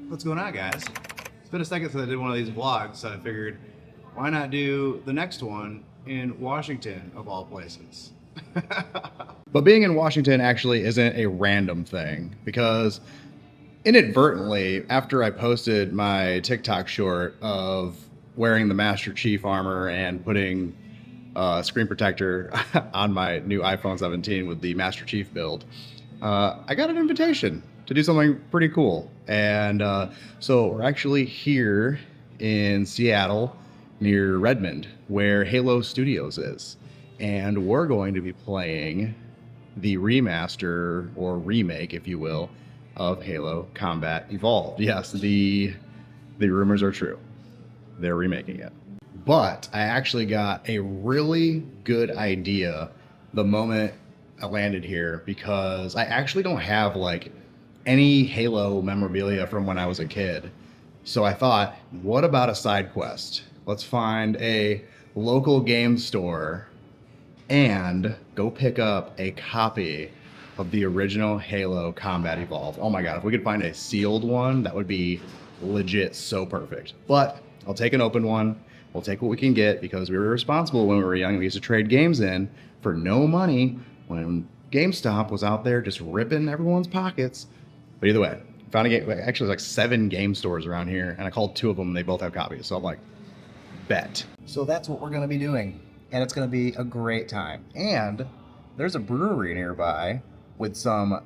What's going on, guys? It's been a second since I did one of these vlogs, so I figured why not do the next one in Washington, of all places. But being in Washington actually isn't a random thing, because inadvertently, after I posted my TikTok short of wearing the Master Chief armor and putting screen protector on my new iPhone 17 with the Master Chief build, I got an invitation to do something pretty cool. And so we're actually here in Seattle near Redmond, where Halo Studios is. And we're going to be playing the remaster, or remake, if you will, of Halo Combat Evolved. Yes, the rumors are true. They're remaking it. But I actually got a really good idea the moment I landed here, because I actually don't have like any Halo memorabilia from when I was a kid. So I thought, what about a side quest? Let's find a local game store and go pick up a copy of the original Halo Combat Evolved. Oh my God, if we could find a sealed one, that would be legit so perfect. But I'll take an open one. We'll take what we can get, because we were responsible when we were young. We used to trade games in for no money when GameStop was out there just ripping everyone's pockets. But either way, found a game. Actually, like 7 game stores around here, and I called 2 of them, and they both have copies. So I'm like, bet. So that's what we're going to be doing, and it's going to be a great time. And there's a brewery nearby with some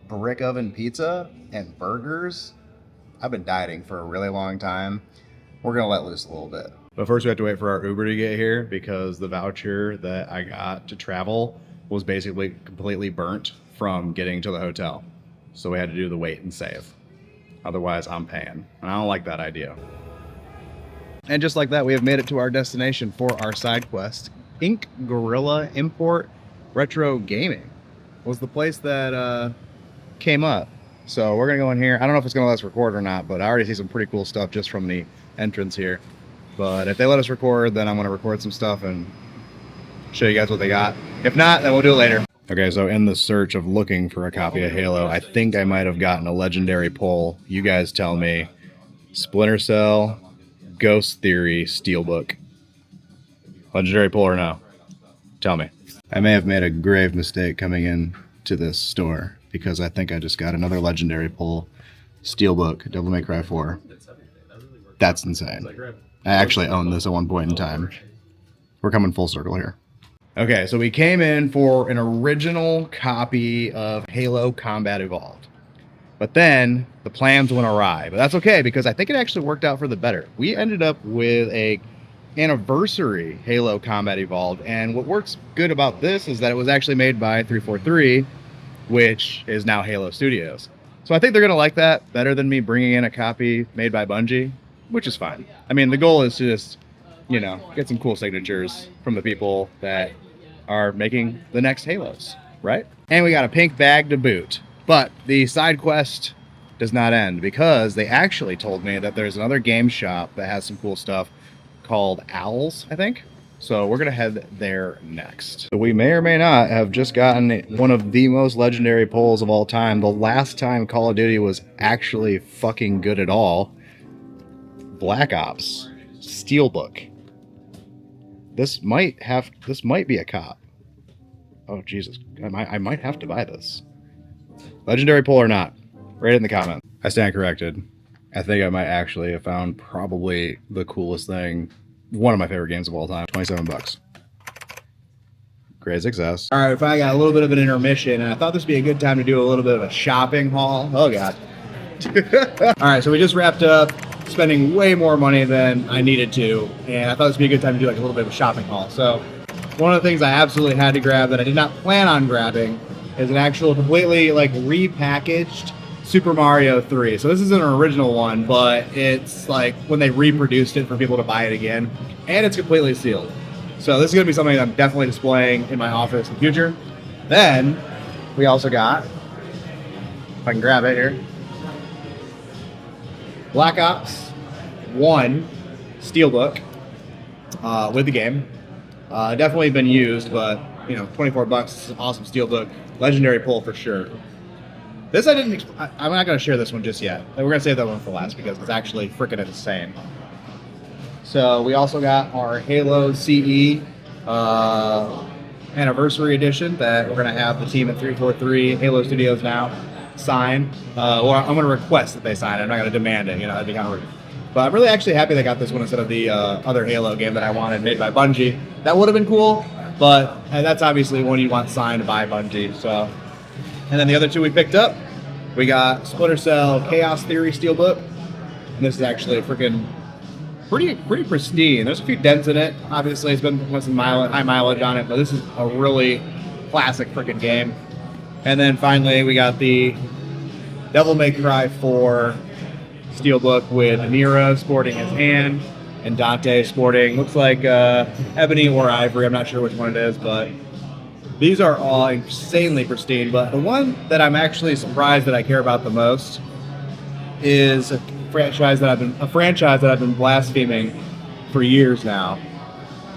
brick oven pizza and burgers. I've been dieting for a really long time. We're going to let loose a little bit. But first we have to wait for our Uber to get here, because the voucher that I got to travel was basically completely burnt from getting to the hotel. So we had to do the wait and save. Otherwise, I'm paying. And I don't like that idea. And just like that, we have made it to our destination for our side quest. Ink Gorilla Import Retro Gaming was the place that came up. So we're gonna go in here. I don't know if it's gonna let us record or not, but I already see some pretty cool stuff just from the entrance here. But if they let us record, then I'm gonna record some stuff and show you guys what they got. If not, then we'll do it later. Okay, so in the search of looking for a copy of Halo, I think I might have gotten a legendary pull. You guys tell me. Splinter Cell, Ghost Theory, Steelbook. Legendary pull or no? Tell me. I may have made a grave mistake coming in to this store, because I think I just got another legendary pull. Steelbook, Devil May Cry 4. That's insane. I actually owned this at one point in time. We're coming full circle here. Okay, so we came in for an original copy of Halo Combat Evolved. But then the plans went awry. But that's okay, because I think it actually worked out for the better. We ended up with a anniversary Halo Combat Evolved, and what works good about this is that it was actually made by 343, which is now Halo Studios. So I think they're going to like that better than me bringing in a copy made by Bungie, which is fine. I mean, the goal is to just, you know, get some cool signatures from the people that are making the next Halos, right? And we got a pink bag to boot. But the side quest does not end, because they actually told me that there's another game shop that has some cool stuff called Owls, I think. So we're gonna head there next. So we may or may not have just gotten one of the most legendary pulls of all time. The last time Call of Duty was actually fucking good at all. Black Ops Steelbook. This might be a cop. Oh Jesus, I might have to buy this. Legendary pull or not? Rate it in the comments. I stand corrected. I think I might actually have found probably the coolest thing. One of my favorite games of all time. 27 bucks. Great success. All right, if I got a little bit of an intermission, and I thought this would be a good time to do a little bit of a shopping haul. Oh God. All right, so we just wrapped up spending way more money than I needed to, and I thought this would be a good time to do like a little bit of a shopping haul. So one of the things I absolutely had to grab that I did not plan on grabbing is an actual completely like repackaged Super Mario 3. So this isn't an original one, but it's like when they reproduced it for people to buy it again, and it's completely sealed. So this is gonna be something that I'm definitely displaying in my office in the future. Then we also got, if I can grab it here, Black Ops 1 Steelbook with the game. Definitely been used, but you know, 24 bucks is an awesome Steelbook. Legendary pull for sure. This I didn't. I'm not going to share this one just yet. We're going to save that one for last because it's actually freaking insane. So we also got our Halo CE anniversary edition that we're going to have the team at 343 Halo Studios now sign. Or I'm going to request that they sign it. I'm not going to demand it. You know, that'd be kind of weird. But I'm really actually happy they got this one instead of the other Halo game that I wanted made by Bungie. That would have been cool, but that's obviously one you want signed by Bungie. So, and then the other two we picked up, we got Splinter Cell Chaos Theory Steelbook. And this is actually freaking pretty pristine. There's a few dents in it. Obviously, it's been some high mileage on it, but this is a really classic freaking game. And then finally, we got the Devil May Cry 4 Steelbook with Nira sporting his hand and Dante sporting, looks like ebony or ivory. I'm not sure which one it is, but these are all insanely pristine. But the one that I'm actually surprised that I care about the most is a franchise that I've been blaspheming for years now,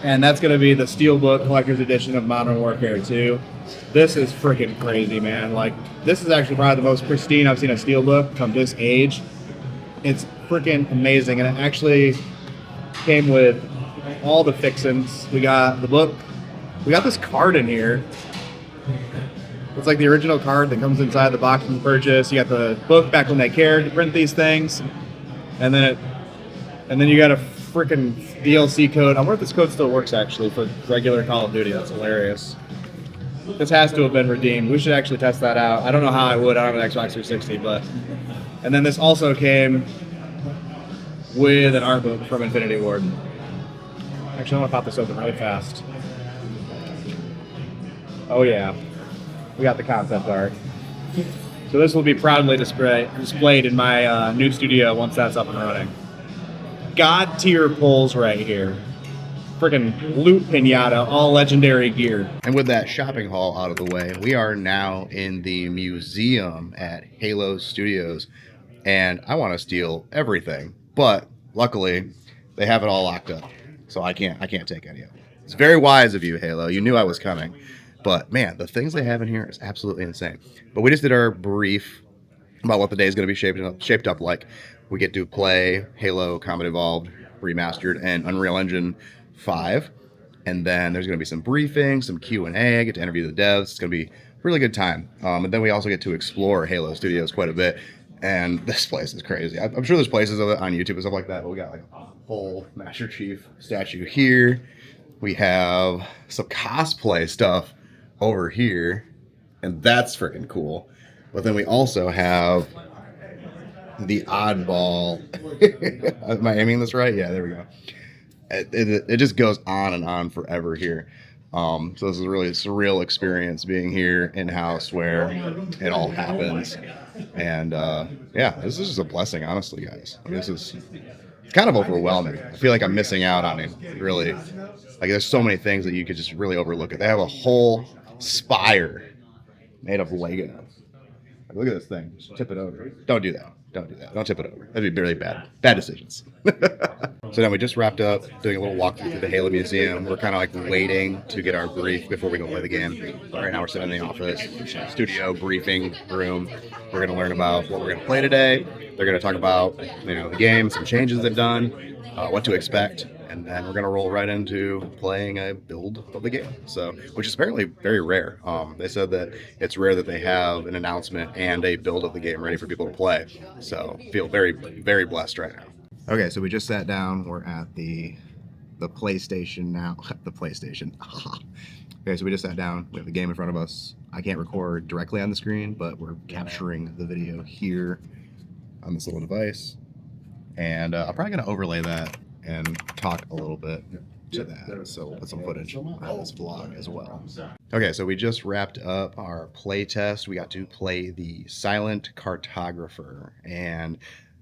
and that's going to be the Steelbook Collector's Edition of Modern Warfare 2. This is freaking crazy, man. Like, this is actually probably the most pristine I've seen a Steelbook from this age. It's freaking amazing, and it actually came with all the fixins. We got the book. We got this card in here. It's like the original card that comes inside the box from the purchase. You got the book back when they cared to print these things, and then you got a freaking DLC code. I wonder if this code still works actually for regular Call of Duty. That's hilarious. This has to have been redeemed. We should actually test that out. I don't know how I would. I don't have an Xbox 360, but. And then this also came with an art book from Infinity Ward. Actually, I want to pop this open really fast. Oh yeah, we got the concept art. So this will be proudly displayed in my new studio once that's up and running. God tier pulls right here. Freaking loot pinata, all legendary gear. And with that shopping haul out of the way, we are now in the museum at Halo Studios. And I want to steal everything, but luckily they have it all locked up, so I can't take any of it. It's very wise of you, Halo. You knew I was coming, but man, the things they have in here is absolutely insane. But we just did our brief about what the day is going to be shaped up like. We get to play Halo Combat Evolved Remastered and Unreal Engine 5, and then there's going to be some briefing, some Q&A. I get to interview the devs. It's going to be a really good time. And then we also get to explore Halo Studios quite a bit. And this place is crazy. I'm sure there's places of it on YouTube and stuff like that, but we got like a whole Master Chief statue here. We have some cosplay stuff over here, and that's freaking cool. But then we also have the oddball. Am I aiming this right? Yeah, there we go. It just goes on and on forever here. So this is really a surreal experience being here in-house where it all happens. And yeah, this is just a blessing, honestly, guys. It's kind of overwhelming. I feel like I'm missing out on it, really. Like, there's so many things that you could just really overlook it. They have a whole spire made of Lego. Like, look at this thing. Just tip it over. Don't do that. Don't do that. Don't tip it over. That'd be really bad. Bad decisions. So now we just wrapped up doing a little walkthrough through the Halo Museum. We're kind of like waiting to get our brief before we go play the game. But right now we're sitting in the office, studio, briefing room. We're going to learn about what we're going to play today. They're going to talk about, the game, some changes they've done, what to expect. And then we're going to roll right into playing a build of the game. So, which is apparently very rare. They said that it's rare that they have an announcement and a build of the game ready for people to play. So, feel very, very blessed right now. Okay, so we just sat down. We're at the PlayStation now. The PlayStation. Okay, so we just sat down. We have the game in front of us. I can't record directly on the screen, but we're capturing the video here on this little device. And I'm probably going to overlay that and talk a little bit to that. So we'll put some footage on this vlog as well. Okay, so we just wrapped up our play test. We got to play the Silent Cartographer, and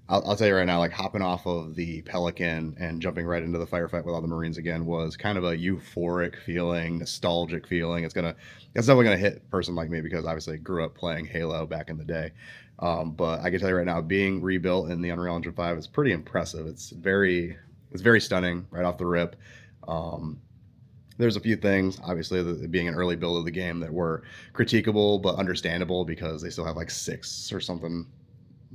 I'll tell you right now, like, hopping off of the Pelican and jumping right into the firefight with all the Marines again was kind of a euphoric feeling, nostalgic feeling. It's definitely gonna hit a person like me because obviously I grew up playing Halo back in the day. But I can tell you right now, being rebuilt in the Unreal Engine 5 is pretty impressive. It's very stunning right off the rip. There's a few things, obviously, being an early build of the game, that were critiquable but understandable because they still have like 6 or something.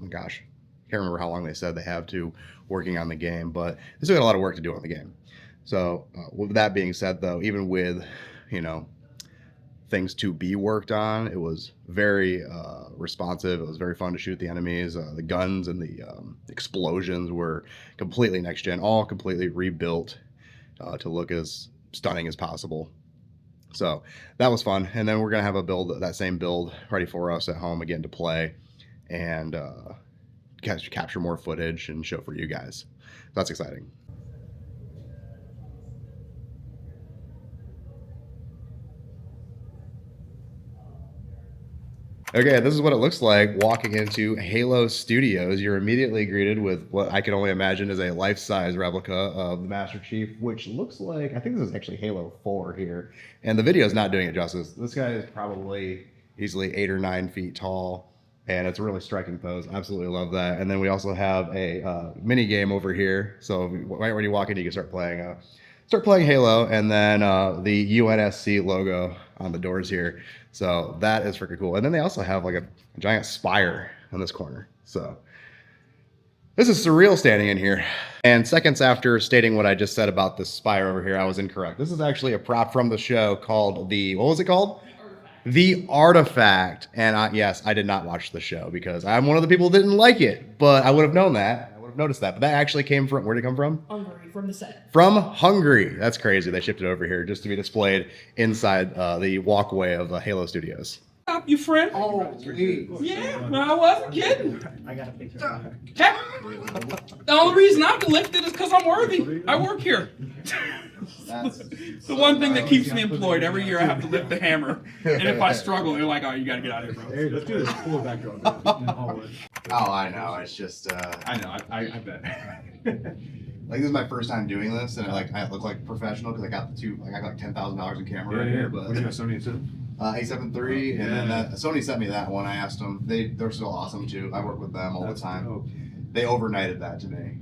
Oh, gosh, can't remember how long they said they have to working on the game, but they still got a lot of work to do on the game. So with that being said, though, even with, you know, things to be worked on, it was very responsive. It was very fun to shoot the enemies. The guns and the explosions were completely next gen, all completely rebuilt to look as stunning as possible. So that was fun. And then we're gonna have that same build ready for us at home again to play and capture more footage and show for you guys. That's exciting. Okay, this is what it looks like walking into Halo Studios. You're immediately greeted with what I can only imagine is a life-size replica of the Master Chief, which looks like, I think this is actually Halo 4 here. And the video is not doing it justice. This guy is probably easily 8 or 9 feet tall, and it's a really striking pose. Absolutely love that. And then we also have a mini game over here. So right when you walk in, you can start playing Halo, and then the UNSC logo on the doors here. So that is freaking cool. And then they also have like a giant spire in this corner. So this is surreal standing in here. And seconds after stating what I just said about this spire over here, I was incorrect. This is actually a prop from the show called what was it called? The Artifact. And yes, I did not watch the show because I'm one of the people who didn't like it, but I would have known that. Noticed that, but that actually came from, where did it come from? Hungary, from the set. From Hungary. That's crazy. They shipped it over here just to be displayed inside the walkway of the Halo Studios. Stop, you friend. Oh, please. Yeah, well, I wasn't kidding. I got a picture. The only reason I'm lifted is because I'm worthy. I work here. The one thing that keeps me employed. Every year I have to lift the hammer. And if I struggle, they're like, oh, you got to get out of here, bro. Hey, let's do this cool backdrop in the hallway. Oh, I know. It's just... I know, I bet. Like, this is my first time doing this, and I look like professional because I got like $10,000 in camera right here. But what do you got, Sony A7? A7 III, and then Sony sent me that one. I asked them. They're so awesome too. I work with them all the time. Dope. They overnighted that to me.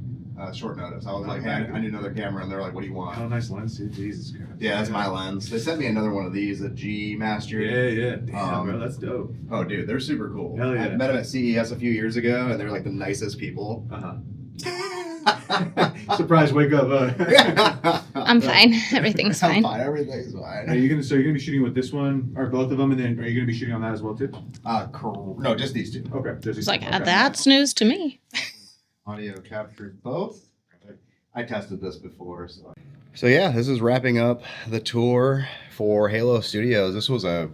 Short notice. I was like, hey, I need another camera, and they're like, what do you want? Oh, nice lens, dude. Jesus Christ. Yeah, that's my lens. They sent me another one of these, a G Master. Yeah. Damn, bro, that's dope. Oh, dude, they're super cool. Hell yeah. I met them at CES a few years ago, and they're like the nicest people. Surprise, wake up. I'm fine. Everything's fine. Everything's fine. Are you gonna be shooting with this one, or both of them, and then are you gonna be shooting on that as well too? No, just these two. Okay. It's like, that's news to me. Audio captured both. I tested this before, so yeah, this is wrapping up the tour for Halo Studios. This was a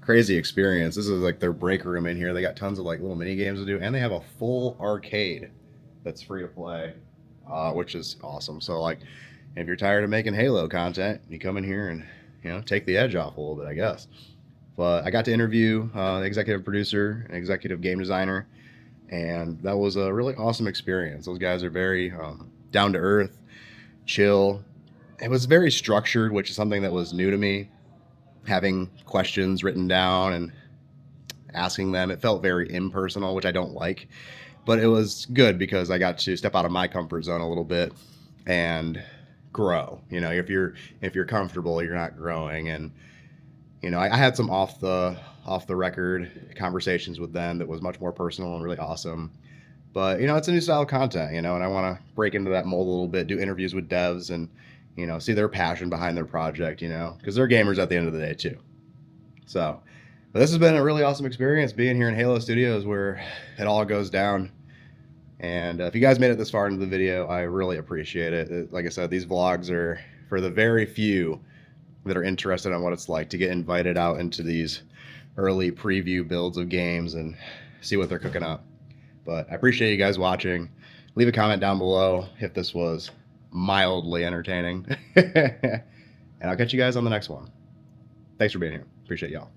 crazy experience. This is like their break room in here. They got tons of like little mini games to do, and they have a full arcade that's free to play, which is awesome. So like, if you're tired of making Halo content, you come in here and take the edge off a little bit, I guess. But I got to interview the executive producer and executive game designer, and that was a really awesome experience. Those guys are very down to earth, chill. It was very structured, which is something that was new to me. Having questions written down and asking them, it felt very impersonal, which I don't like. But it was good because I got to step out of my comfort zone a little bit and grow. If you're comfortable, you're not growing. And I had some off the record conversations with them that was much more personal and really awesome. But it's a new style of content, and I want to break into that mold a little bit, do interviews with devs and see their passion behind their project, because they're gamers at the end of the day too. So but this has been a really awesome experience being here in Halo Studios, where it all goes down. And if you guys made it this far into the video, I really appreciate it. Like I said, these vlogs are for the very few that are interested in what it's like to get invited out into these early preview builds of games and see what they're cooking up. But I appreciate you guys watching. Leave a comment down below if this was mildly entertaining. And I'll catch you guys on the next one. Thanks for being here. Appreciate y'all.